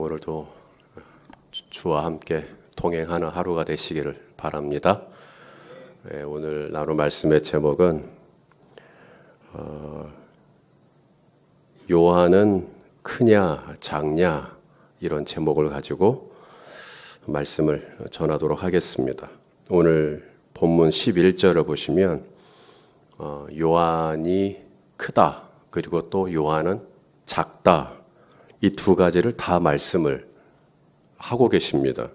오늘도 주와 함께 동행하는 하루가 되시기를 바랍니다. 오늘 나눌 말씀의 제목은 요한은 크냐 작냐 이런 제목을 가지고 말씀을 전하도록 하겠습니다. 오늘 본문 11절을 보시면 요한이 크다 그리고 또 요한은 작다 이 두 가지를 다 말씀을 하고 계십니다.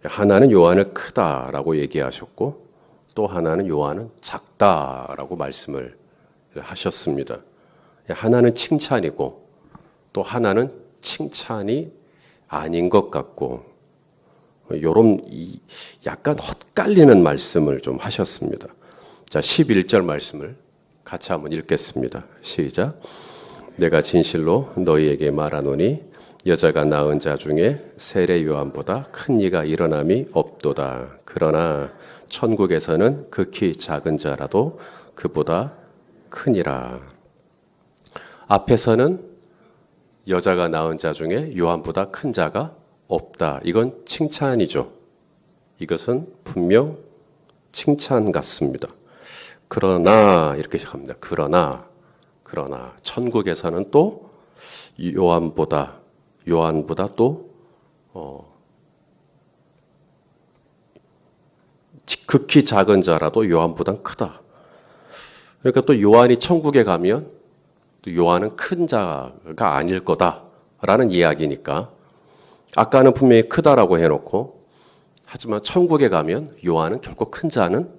하나는 요한을 크다라고 얘기하셨고 또 하나는 요한은 작다라고 말씀을 하셨습니다. 하나는 칭찬이고 또 하나는 칭찬이 아닌 것 같고 요런 약간 헛갈리는 말씀을 좀 하셨습니다. 자, 11절 말씀을 같이 한번 읽겠습니다. 시작. 내가 진실로 너희에게 말하노니 여자가 낳은 자 중에 세례 요한보다 큰 이가 일어남이 없도다. 그러나 천국에서는 극히 작은 자라도 그보다 크니라. 앞에서는 여자가 낳은 자 중에 요한보다 큰 자가 없다. 이건 칭찬이죠. 이것은 분명 칭찬 같습니다. 그러나 이렇게 시작합니다. 그러나 천국에서는 또 요한보다 또 극히 작은 자라도 요한보다 크다. 그러니까 또 요한이 천국에 가면 또 요한은 큰 자가 아닐 거다라는 이야기니까 아까는 분명히 크다라고 해놓고 하지만 천국에 가면 요한은 결코 큰 자는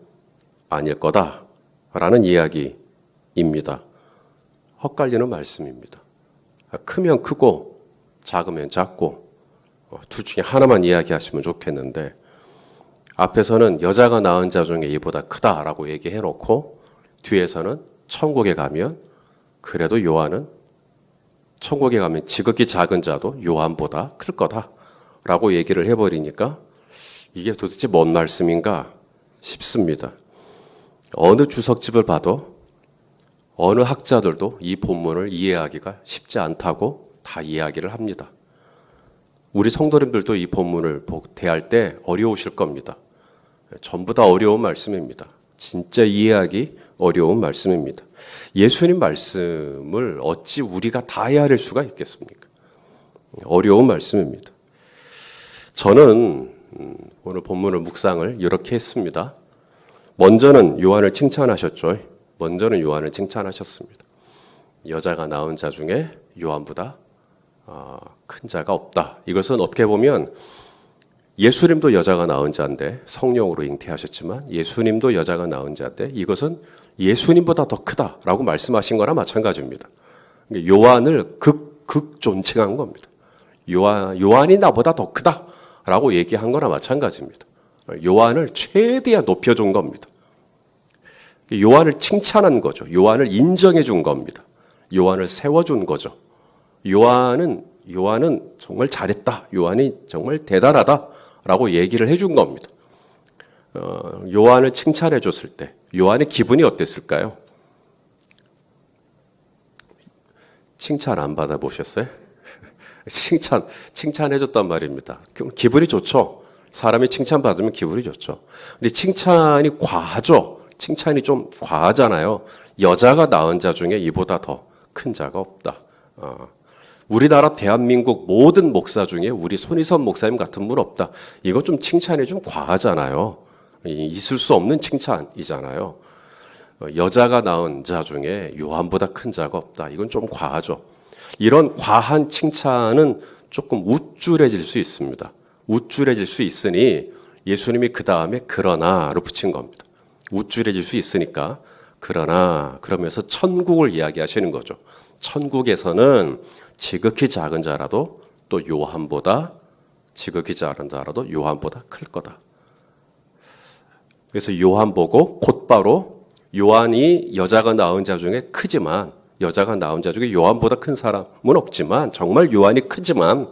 아닐 거다라는 이야기입니다. 헛갈리는 말씀입니다. 크면 크고 작으면 작고 둘 중에 하나만 이야기하시면 좋겠는데 앞에서는 여자가 낳은 자 중에 이보다 크다라고 얘기해놓고 뒤에서는 천국에 가면 그래도 요한은 천국에 가면 지극히 작은 자도 요한보다 클 거다라고 얘기를 해버리니까 이게 도대체 뭔 말씀인가 싶습니다. 어느 주석집을 봐도 어느 학자들도 이 본문을 이해하기가 쉽지 않다고 다 이야기를 합니다. 우리 성도님들도 이 본문을 대할 때 어려우실 겁니다. 전부 다 어려운 말씀입니다. 진짜 이해하기 어려운 말씀입니다. 예수님 말씀을 어찌 우리가 다 헤아릴 수가 있겠습니까? 어려운 말씀입니다. 저는 오늘 본문을 묵상을 이렇게 했습니다. 먼저는 요한을 칭찬하셨죠. 먼저는 요한을 칭찬하셨습니다. 여자가 낳은 자 중에 요한보다 큰 자가 없다. 이것은 어떻게 보면 예수님도 여자가 낳은 자인데 성령으로 잉태하셨지만 예수님도 여자가 낳은 자인데 이것은 예수님보다 더 크다라고 말씀하신 거나 마찬가지입니다. 요한을 극 존칭한 겁니다. 요한이 나보다 더 크다라고 얘기한 거나 마찬가지입니다. 요한을 최대한 높여준 겁니다. 요한을 칭찬한 거죠. 요한을 인정해 준 겁니다. 요한을 세워준 거죠. 요한은 정말 잘했다. 요한이 정말 대단하다라고 얘기를 해준 겁니다. 요한을 칭찬해 줬을 때 요한의 기분이 어땠을까요? 칭찬 안 받아보셨어요? 칭찬해 줬단 말입니다. 그럼 기분이 좋죠. 사람이 칭찬받으면 기분이 좋죠. 근데 칭찬이 과하죠. 칭찬이 좀 과하잖아요. 여자가 낳은 자 중에 이보다 더 큰 자가 없다. 우리나라 대한민국 모든 목사 중에 우리 손희선 목사님 같은 분 없다. 이거 좀 칭찬이 좀 과하잖아요. 있을 수 없는 칭찬이잖아요. 여자가 낳은 자 중에 요한보다 큰 자가 없다. 이건 좀 과하죠. 이런 과한 칭찬은 조금 우쭐해질 수 있습니다. 우쭐해질 수 있으니 예수님이 그 다음에 그러나로 붙인 겁니다. 우쭐해질 수 있으니까 그러나 그러면서 천국을 이야기하시는 거죠. 천국에서는 지극히 작은 자라도 또 요한보다 지극히 작은 자라도 요한보다 클 거다. 그래서 요한 보고 곧바로 요한이 여자가 낳은 자 중에 크지만 여자가 낳은 자 중에 요한보다 큰 사람은 없지만 정말 요한이 크지만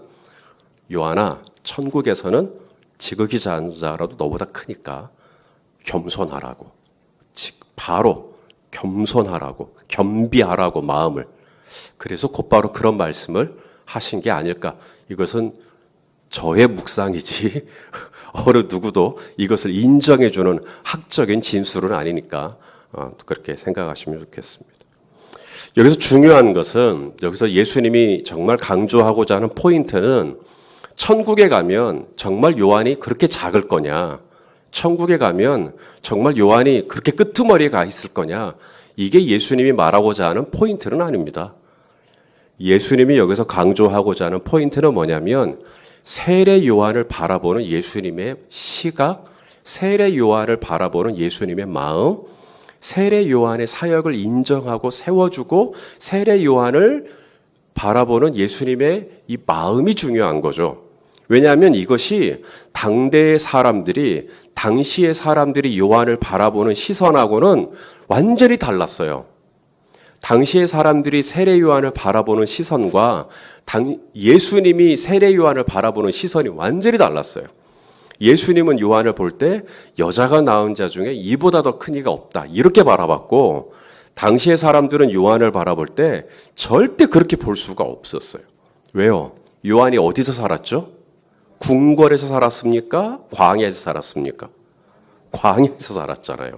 요한아 천국에서는 지극히 작은 자라도 너보다 크니까 겸손하라고 바로 겸손하라고 겸비하라고 마음을 그래서 곧바로 그런 말씀을 하신 게 아닐까. 이것은 저의 묵상이지 어느 누구도 이것을 인정해주는 학적인 진술은 아니니까 그렇게 생각하시면 좋겠습니다. 여기서 중요한 것은 여기서 예수님이 정말 강조하고자 하는 포인트는 천국에 가면 정말 요한이 그렇게 작을 거냐, 천국에 가면 정말 요한이 그렇게 끄트머리에 가 있을 거냐, 이게 예수님이 말하고자 하는 포인트는 아닙니다. 예수님이 여기서 강조하고자 하는 포인트는 뭐냐면 세례 요한을 바라보는 예수님의 시각, 세례 요한을 바라보는 예수님의 마음, 세례 요한의 사역을 인정하고 세워주고 세례 요한을 바라보는 예수님의 이 마음이 중요한 거죠. 왜냐하면 이것이 당대의 사람들이, 당시의 사람들이 요한을 바라보는 시선하고는 완전히 달랐어요. 당시의 사람들이 세례 요한을 바라보는 시선과 예수님이 세례 요한을 바라보는 시선이 완전히 달랐어요. 예수님은 요한을 볼 때 여자가 낳은 자 중에 이보다 더 큰 이가 없다, 이렇게 바라봤고, 당시의 사람들은 요한을 바라볼 때 절대 그렇게 볼 수가 없었어요. 왜요? 요한이 어디서 살았죠? 궁궐에서 살았습니까? 광야에서 살았습니까? 광야에서 살았잖아요.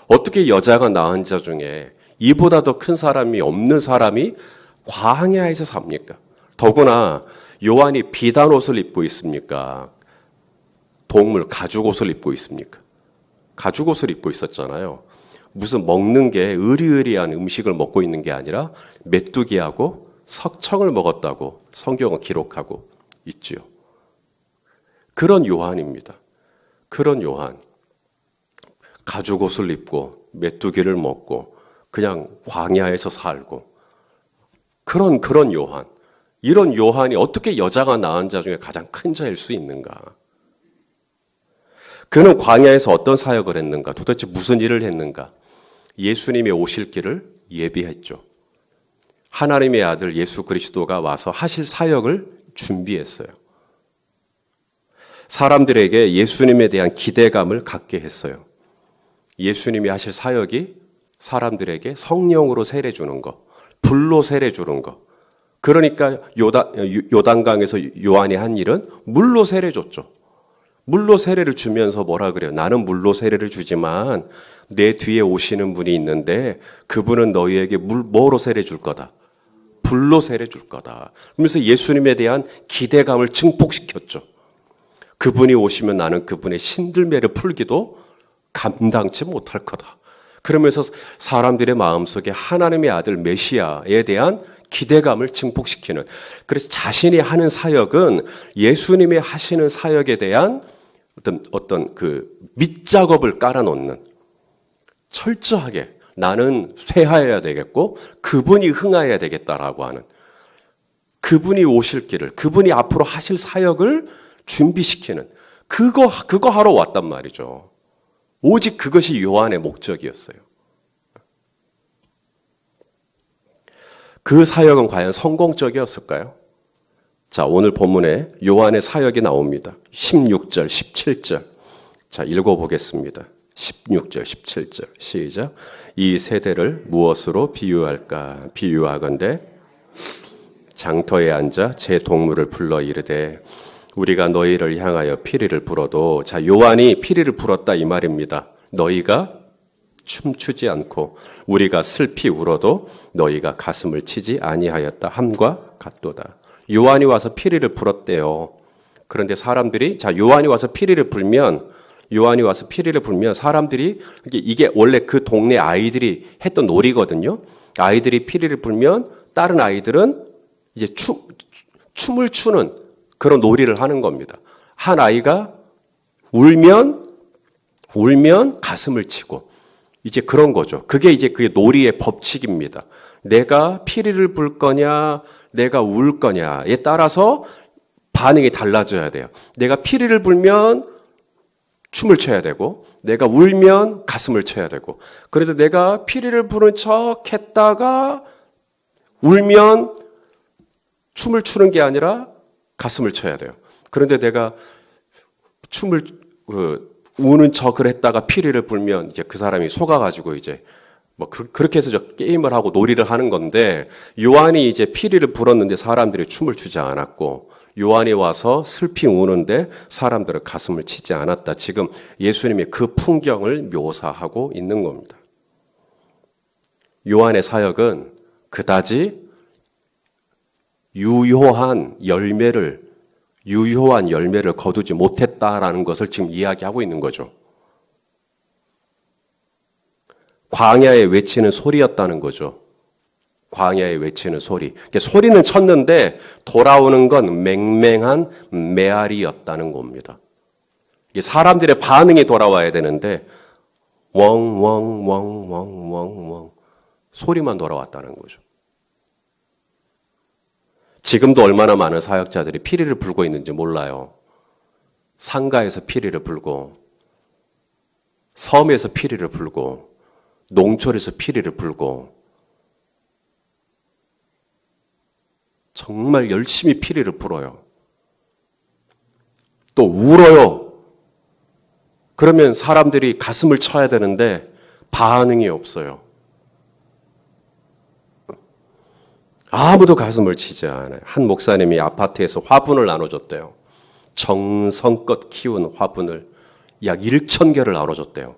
어떻게 여자가 낳은 자 중에 이보다 더 큰 사람이 없는 사람이 광야에서 삽니까? 더구나 요한이 비단 옷을 입고 있습니까? 동물 가죽 옷을 입고 있습니까? 가죽 옷을 입고 있었잖아요. 무슨 먹는 게 으리으리한 음식을 먹고 있는 게 아니라 메뚜기하고 석청을 먹었다고 성경은 기록하고 있지요. 그런 요한입니다. 그런 요한. 가죽 옷을 입고 메뚜기를 먹고 그냥 광야에서 살고 그런 요한. 이런 요한이 어떻게 여자가 낳은 자 중에 가장 큰 자일 수 있는가? 그는 광야에서 어떤 사역을 했는가? 도대체 무슨 일을 했는가? 예수님이 오실 길을 예비했죠. 하나님의 아들 예수 그리스도가 와서 하실 사역을 준비했어요. 사람들에게 예수님에 대한 기대감을 갖게 했어요. 예수님이 하실 사역이 사람들에게 성령으로 세례 주는 거, 불로 세례 주는 거. 그러니까 요단강에서 요한이 한 일은 물로 세례 줬죠. 물로 세례를 주면서 뭐라 그래요? 나는 물로 세례를 주지만 내 뒤에 오시는 분이 있는데 그분은 너희에게 뭐로 세례 줄 거다? 불로 세례 줄 거다. 그러면서 예수님에 대한 기대감을 증폭시켰죠. 그분이 오시면 나는 그분의 신들매를 풀기도 감당치 못할 거다. 그러면서 사람들의 마음속에 하나님의 아들 메시아에 대한 기대감을 증폭시키는, 그래서 자신이 하는 사역은 예수님이 하시는 사역에 대한 어떤 그 밑작업을 깔아놓는, 철저하게 나는 쇠하여야 되겠고 그분이 흥하여야 되겠다라고 하는, 그분이 오실 길을, 그분이 앞으로 하실 사역을 준비시키는, 그거 하러 왔단 말이죠. 오직 그것이 요한의 목적이었어요. 그 사역은 과연 성공적이었을까요? 자, 오늘 본문에 요한의 사역이 나옵니다. 16절, 17절. 자, 읽어보겠습니다. 16절, 17절. 시작. 이 세대를 무엇으로 비유할까? 비유하건대 장터에 앉아 제 동물을 불러 이르되 우리가 너희를 향하여 피리를 불어도, 자, 요한이 피리를 불었다 이 말입니다. 너희가 춤추지 않고 우리가 슬피 울어도 너희가 가슴을 치지 아니하였다 함과 같도다. 요한이 와서 피리를 불었대요. 그런데 사람들이, 자, 요한이 와서 피리를 불면 사람들이, 이게 원래 그 동네 아이들이 했던 놀이거든요. 아이들이 피리를 불면 다른 아이들은 이제 춤을 추는 그런 놀이를 하는 겁니다. 한 아이가 울면 가슴을 치고, 이제 그런 거죠. 그게 이제 그게 놀이의 법칙입니다. 내가 피리를 불 거냐, 내가 울 거냐에 따라서 반응이 달라져야 돼요. 내가 피리를 불면 춤을 춰야 되고, 내가 울면 가슴을 쳐야 되고, 그래도 내가 피리를 부는 척 했다가 울면 춤을 추는 게 아니라 가슴을 쳐야 돼요. 그런데 내가 우는 척을 했다가 피리를 불면 이제 그 사람이 속아가지고 이제 뭐 그렇게 해서 저 게임을 하고 놀이를 하는 건데 요한이 이제 피리를 불었는데 사람들이 춤을 추지 않았고 요한이 와서 슬피 우는데 사람들은 가슴을 치지 않았다. 지금 예수님이 그 풍경을 묘사하고 있는 겁니다. 요한의 사역은 그다지 유효한 열매를 거두지 못했다라는 것을 지금 이야기하고 있는 거죠. 광야에 외치는 소리였다는 거죠. 광야에 외치는 소리. 소리는 쳤는데 돌아오는 건 맹맹한 메아리였다는 겁니다. 사람들의 반응이 돌아와야 되는데 웡웡웡웡웡웡 소리만 돌아왔다는 거죠. 지금도 얼마나 많은 사역자들이 피리를 불고 있는지 몰라요. 상가에서 피리를 불고 섬에서 피리를 불고 농촌에서 피리를 불고 정말 열심히 피리를 불어요. 또 울어요. 그러면 사람들이 가슴을 쳐야 되는데 반응이 없어요. 아무도 가슴을 치지 않아요. 한 목사님이 아파트에서 화분을 나눠줬대요. 정성껏 키운 화분을 약 1,000개를 나눠줬대요.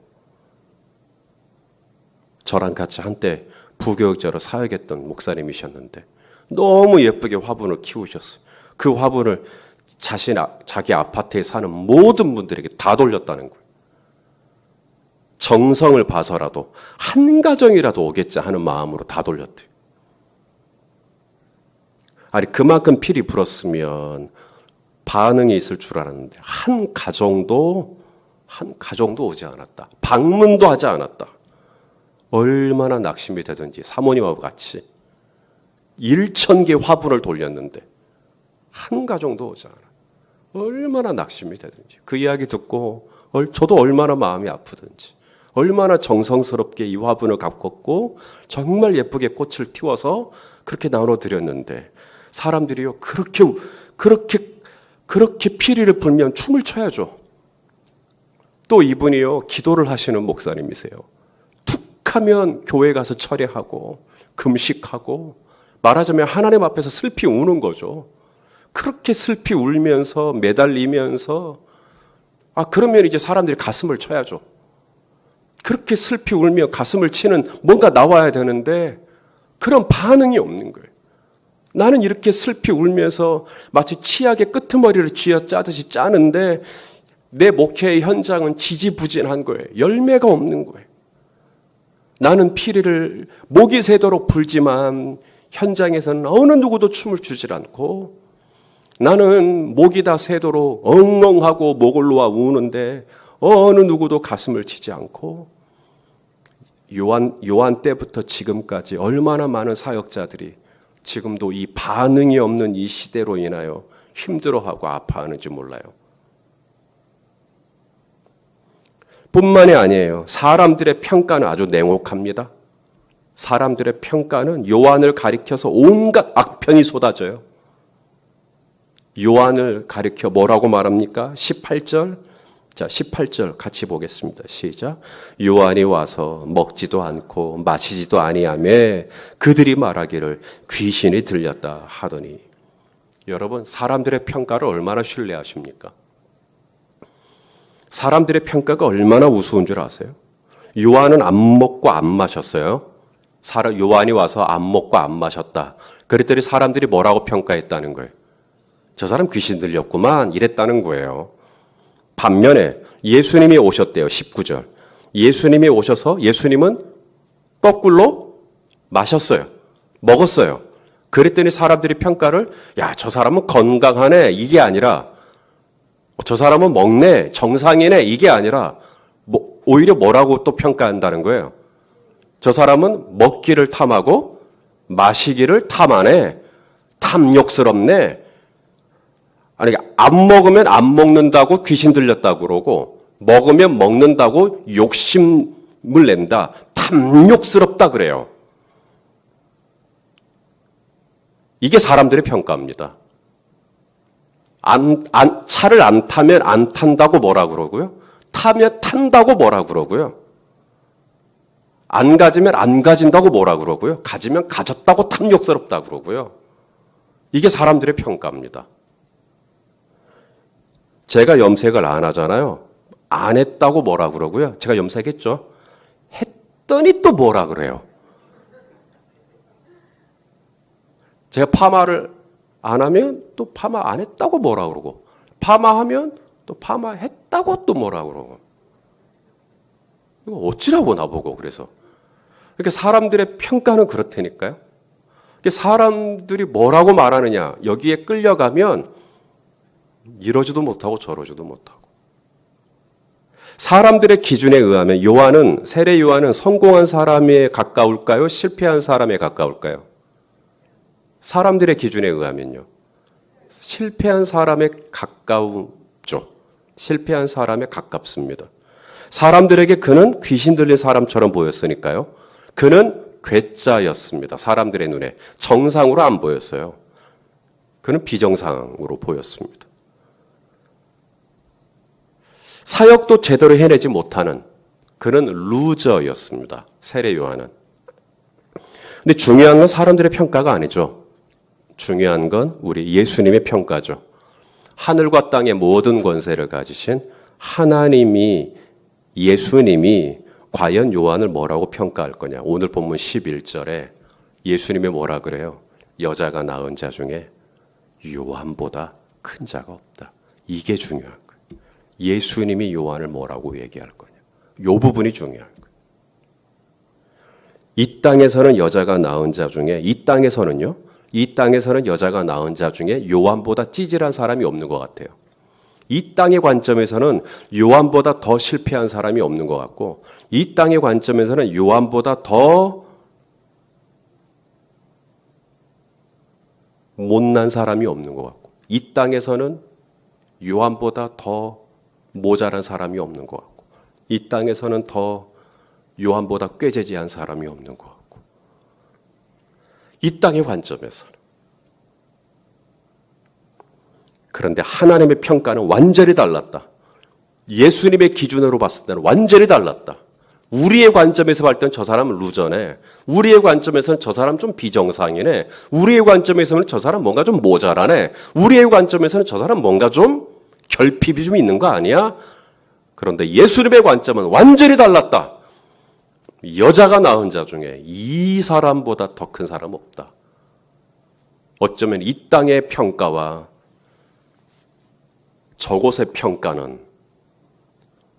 저랑 같이 한때 부교육자로 사역했던 목사님이셨는데 너무 예쁘게 화분을 키우셨어요. 그 화분을 자기 아파트에 사는 모든 분들에게 다 돌렸다는 거예요. 정성을 봐서라도 한 가정이라도 오겠지 하는 마음으로 다 돌렸대요. 아니 그만큼 피리 불었으면 반응이 있을 줄 알았는데 한 가정도 오지 않았다. 방문도 하지 않았다. 얼마나 낙심이 되든지 사모님하고 같이 1,000개 화분을 돌렸는데 한 가정도 오지 않아. 얼마나 낙심이 되든지 그 이야기 듣고 저도 얼마나 마음이 아프든지 얼마나 정성스럽게 이 화분을 가꿨고 정말 예쁘게 꽃을 틔워서 그렇게 나눠드렸는데 사람들이요 그렇게 피리를 불면 춤을 춰야죠. 또 이분이요 기도를 하시는 목사님이세요. 툭하면 교회 가서 철회하고 금식하고 말하자면 하나님 앞에서 슬피 우는 거죠. 그렇게 슬피 울면서 매달리면서 그러면 이제 사람들이 가슴을 쳐야죠. 그렇게 슬피 울며 가슴을 치는 뭔가 나와야 되는데 그런 반응이 없는 거예요. 나는 이렇게 슬피 울면서 마치 치약의 끄트머리를 쥐어짜듯이 짜는데 내 목회의 현장은 지지부진한 거예요. 열매가 없는 거예요. 나는 피리를 목이 새도록 불지만 현장에서는 어느 누구도 춤을 추질 않고 나는 목이 다 새도록 엉엉하고 목을 놓아 우는데 어느 누구도 가슴을 치지 않고 요한 때부터 지금까지 얼마나 많은 사역자들이 지금도 이 반응이 없는 이 시대로 인하여 힘들어하고 아파하는지 몰라요. 뿐만이 아니에요. 사람들의 평가는 아주 냉혹합니다. 사람들의 평가는 요한을 가리켜서 온갖 악평이 쏟아져요. 요한을 가리켜 뭐라고 말합니까? 18절. 자, 18절 같이 보겠습니다. 시작. 요한이 와서 먹지도 않고 마시지도 아니하며 그들이 말하기를 귀신이 들렸다 하더니. 여러분, 사람들의 평가를 얼마나 신뢰하십니까? 사람들의 평가가 얼마나 우스운 줄 아세요? 요한은 안 먹고 안 마셨어요. 요한이 와서 안 먹고 안 마셨다. 그랬더니 사람들이 뭐라고 평가했다는 거예요? 저 사람 귀신 들렸구만 이랬다는 거예요. 반면에 예수님이 오셨대요. 19절. 예수님이 오셔서 예수님은 거꾸로 마셨어요. 먹었어요. 그랬더니 사람들이 평가를 저 사람은 건강하네 이게 아니라 저 사람은 먹네 정상이네 이게 아니라 오히려 뭐라고 또 평가한다는 거예요. 저 사람은 먹기를 탐하고 마시기를 탐하네. 탐욕스럽네. 아니 안 먹으면 안 먹는다고 귀신 들렸다고 그러고 먹으면 먹는다고 욕심을 낸다. 탐욕스럽다 그래요. 이게 사람들의 평가입니다. 차를 안 타면 안 탄다고 뭐라 그러고요. 타면 탄다고 뭐라 그러고요. 안 가지면 안 가진다고 뭐라 그러고요. 가지면 가졌다고 탐욕스럽다 그러고요. 이게 사람들의 평가입니다. 제가 염색을 안 하잖아요. 안 했다고 뭐라 그러고요. 제가 염색했죠. 했더니 또 뭐라 그래요. 제가 파마를 안 하면 또 파마 안 했다고 뭐라 그러고, 파마하면 또 파마 했다고 또 뭐라 그러고. 이거 어찌라고 나보고 그래서. 그러니까 사람들의 평가는 그렇다니까요. 사람들이 뭐라고 말하느냐, 여기에 끌려가면 이러지도 못하고 저러지도 못하고. 사람들의 기준에 의하면 세례 요한은 성공한 사람에 가까울까요? 실패한 사람에 가까울까요? 사람들의 기준에 의하면요. 실패한 사람에 가까우죠. 실패한 사람에 가깝습니다. 사람들에게 그는 귀신 들린 사람처럼 보였으니까요. 그는 괴짜였습니다. 사람들의 눈에. 정상으로 안 보였어요. 그는 비정상으로 보였습니다. 사역도 제대로 해내지 못하는 그는 루저였습니다. 세례 요한은. 근데 중요한 건 사람들의 평가가 아니죠. 중요한 건 우리 예수님의 평가죠. 하늘과 땅의 모든 권세를 가지신 예수님이 과연 요한을 뭐라고 평가할 거냐. 오늘 본문 11절에 예수님이 뭐라 그래요? 여자가 낳은 자 중에 요한보다 큰 자가 없다. 이게 중요한 거예요. 예수님이 요한을 뭐라고 얘기할 거냐. 이 부분이 중요한 거예요. 이 땅에서는 여자가 낳은 자 중에, 이 땅에서는 여자가 낳은 자 중에 요한보다 찌질한 사람이 없는 것 같아요. 이 땅의 관점에서는 요한보다 더 실패한 사람이 없는 것 같고, 이 땅의 관점에서는 요한보다 더 못난 사람이 없는 것 같고, 이 땅에서는 요한보다 더 모자란 사람이 없는 것 같고, 이 땅에서는 더 요한보다 꾀재재한 사람이 없는 것 같고, 이 땅의 관점에서는. 그런데 하나님의 평가는 완전히 달랐다. 예수님의 기준으로 봤을 때는 완전히 달랐다. 우리의 관점에서 볼 때는 저 사람은 루저네. 우리의 관점에서는 저 사람 좀 비정상이네. 우리의 관점에서는 저 사람 뭔가 좀 모자라네. 우리의 관점에서는 저 사람 뭔가 좀 결핍이 좀 있는 거 아니야? 그런데 예수님의 관점은 완전히 달랐다. 여자가 낳은 자 중에 이 사람보다 더 큰 사람 없다. 어쩌면 이 땅의 평가와 저곳의 평가는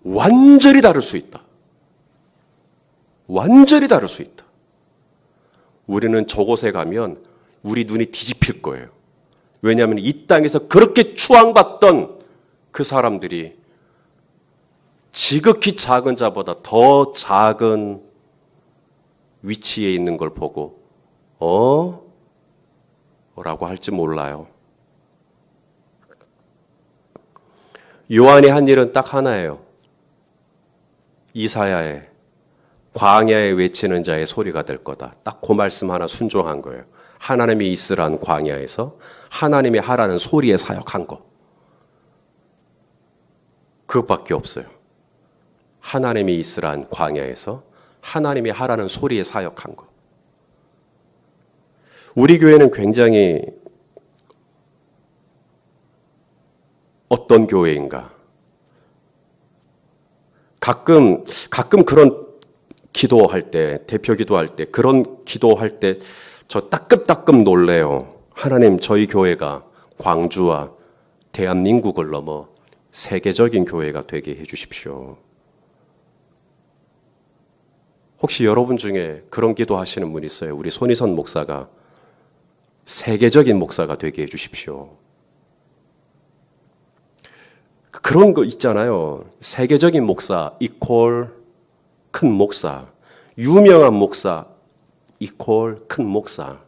완전히 다를 수 있다. 완전히 다를 수 있다. 우리는 저곳에 가면 우리 눈이 뒤집힐 거예요. 왜냐하면 이 땅에서 그렇게 추앙받던 그 사람들이 지극히 작은 자보다 더 작은 위치에 있는 걸 보고 라고 할지 몰라요. 요한이 한 일은 딱 하나예요. 이사야의 광야에 외치는 자의 소리가 될 거다. 딱 그 말씀 하나 순종한 거예요. 하나님이 있으란 광야에서 하나님이 하라는 소리에 사역한 거. 그것밖에 없어요. 하나님이 있으란 광야에서 하나님이 하라는 소리에 사역한 거. 우리 교회는 굉장히 어떤 교회인가? 가끔 그런 기도할 때, 대표 기도할 때, 그런 기도할 때 저 따끔따끔 놀래요. 하나님, 저희 교회가 광주와 대한민국을 넘어 세계적인 교회가 되게 해주십시오. 혹시 여러분 중에 그런 기도하시는 분 있어요? 우리 손희선 목사가 세계적인 목사가 되게 해주십시오. 그런 거 있잖아요. 세계적인 목사 이퀄 큰 목사, 유명한 목사 이퀄 큰 목사,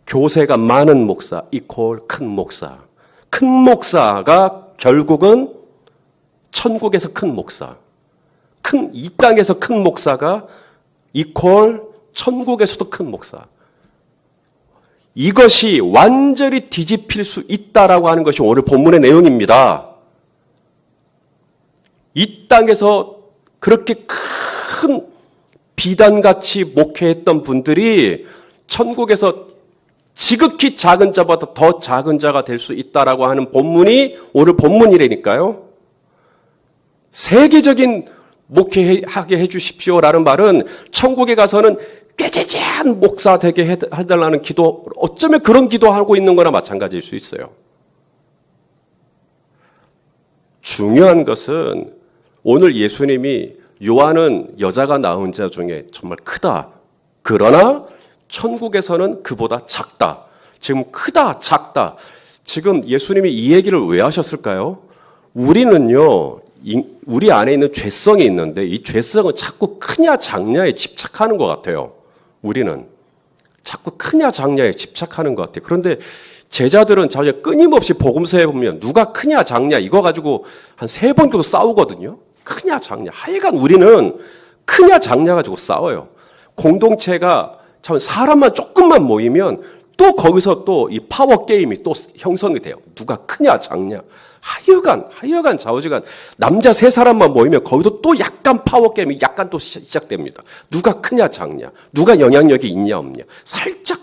교세가 많은 목사 이퀄 큰 목사. 큰 목사가 결국은 천국에서 큰 목사, 이 땅에서 큰 목사가 이퀄 천국에서도 큰 목사. 이것이 완전히 뒤집힐 수 있다라고 하는 것이 오늘 본문의 내용입니다. 이 땅에서 그렇게 큰 비단같이 목회했던 분들이 천국에서 지극히 작은 자보다 더 작은 자가 될 수 있다라고 하는 본문이 오늘 본문이라니까요. 세계적인 목회하게 해주십시오라는 말은 천국에 가서는 꾀재재한 목사 되게 해달라는 기도, 어쩌면 그런 기도하고 있는 거나 마찬가지일 수 있어요. 중요한 것은 오늘 예수님이 요한은 여자가 낳은 자 중에 정말 크다. 그러나 천국에서는 그보다 작다. 지금 크다, 작다. 지금 예수님이 이 얘기를 왜 하셨을까요? 우리는요, 우리 안에 있는 죄성이 있는데 이 죄성은 자꾸 크냐 작냐에 집착하는 것 같아요. 우리는 자꾸 크냐 작냐에 집착하는 것 같아요. 그런데 제자들은 자주 끊임없이 복음서에 보면 누가 크냐 작냐 이거 가지고 한 3번 정도 싸우거든요. 크냐 작냐. 하여간 우리는 크냐 작냐 가지고 싸워요. 공동체가 참 사람만 조금만 모이면 또 거기서 또 이 파워 게임이 또 형성이 돼요. 누가 크냐 작냐. 하여간 좌우지간 남자 3사람만 모이면 거기도 또 약간 파워 게임이 약간 또 시작됩니다. 누가 크냐 작냐. 누가 영향력이 있냐 없냐. 살짝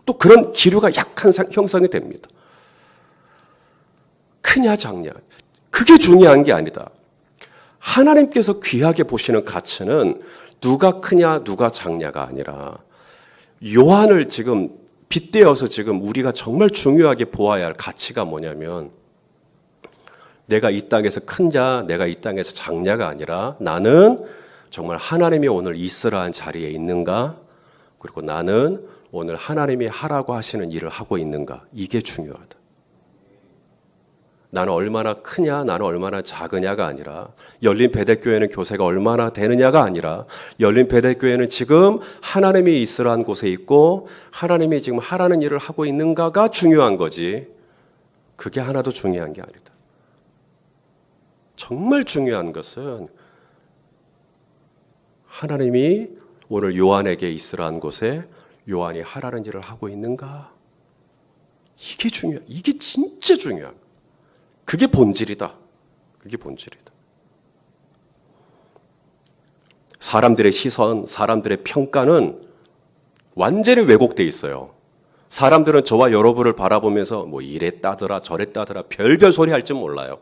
또 그런 기류가 약간 형성이 됩니다. 크냐 작냐. 그게 중요한 게 아니다. 하나님께서 귀하게 보시는 가치는 누가 크냐 누가 작냐가 아니라 요한을 지금 빗대어서 지금 우리가 정말 중요하게 보아야 할 가치가 뭐냐면 내가 이 땅에서 큰 자, 내가 이 땅에서 작냐가 아니라 나는 정말 하나님이 오늘 있으라는 자리에 있는가? 그리고 나는 오늘 하나님이 하라고 하시는 일을 하고 있는가? 이게 중요하다. 나는 얼마나 크냐, 나는 얼마나 작으냐가 아니라 열린 베델교회는 교세가 얼마나 되느냐가 아니라 열린 베델교회는 지금 하나님이 있으라는 곳에 있고 하나님이 지금 하라는 일을 하고 있는가가 중요한 거지. 그게 하나도 중요한 게 아니다. 정말 중요한 것은 하나님이 오늘 요한에게 있으라는 곳에 요한이 하라는 일을 하고 있는가? 이게 중요해. 이게 진짜 중요한. 그게 본질이다. 그게 본질이다. 사람들의 시선, 사람들의 평가는 완전히 왜곡되어 있어요. 사람들은 저와 여러분을 바라보면서 뭐 이랬다더라 저랬다더라 별별 소리 할 줄 몰라요.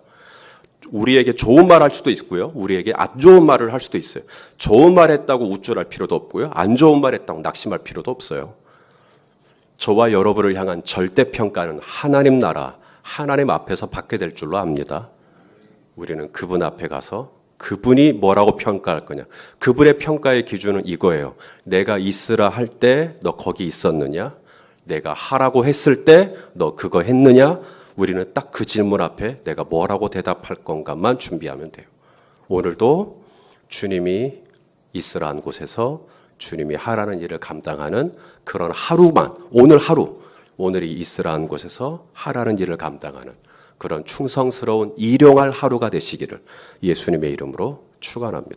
우리에게 좋은 말 할 수도 있고요. 우리에게 안 좋은 말을 할 수도 있어요. 좋은 말 했다고 우쭐할 필요도 없고요. 안 좋은 말 했다고 낙심할 필요도 없어요. 저와 여러분을 향한 절대평가는 하나님 나라, 하나님 앞에서 받게 될 줄로 압니다. 우리는 그분 앞에 가서 그분이 뭐라고 평가할 거냐. 그분의 평가의 기준은 이거예요. 내가 있으라 할 때 너 거기 있었느냐? 내가 하라고 했을 때 너 그거 했느냐? 우리는 딱 그 질문 앞에 내가 뭐라고 대답할 건가만 준비하면 돼요. 오늘도 주님이 있으라는 곳에서 주님이 하라는 일을 감당하는 그런 하루만, 오늘 하루, 오늘이 있으라는 곳에서 하라는 일을 감당하는 그런 충성스러운 일용할 하루가 되시기를 예수님의 이름으로 축원합니다.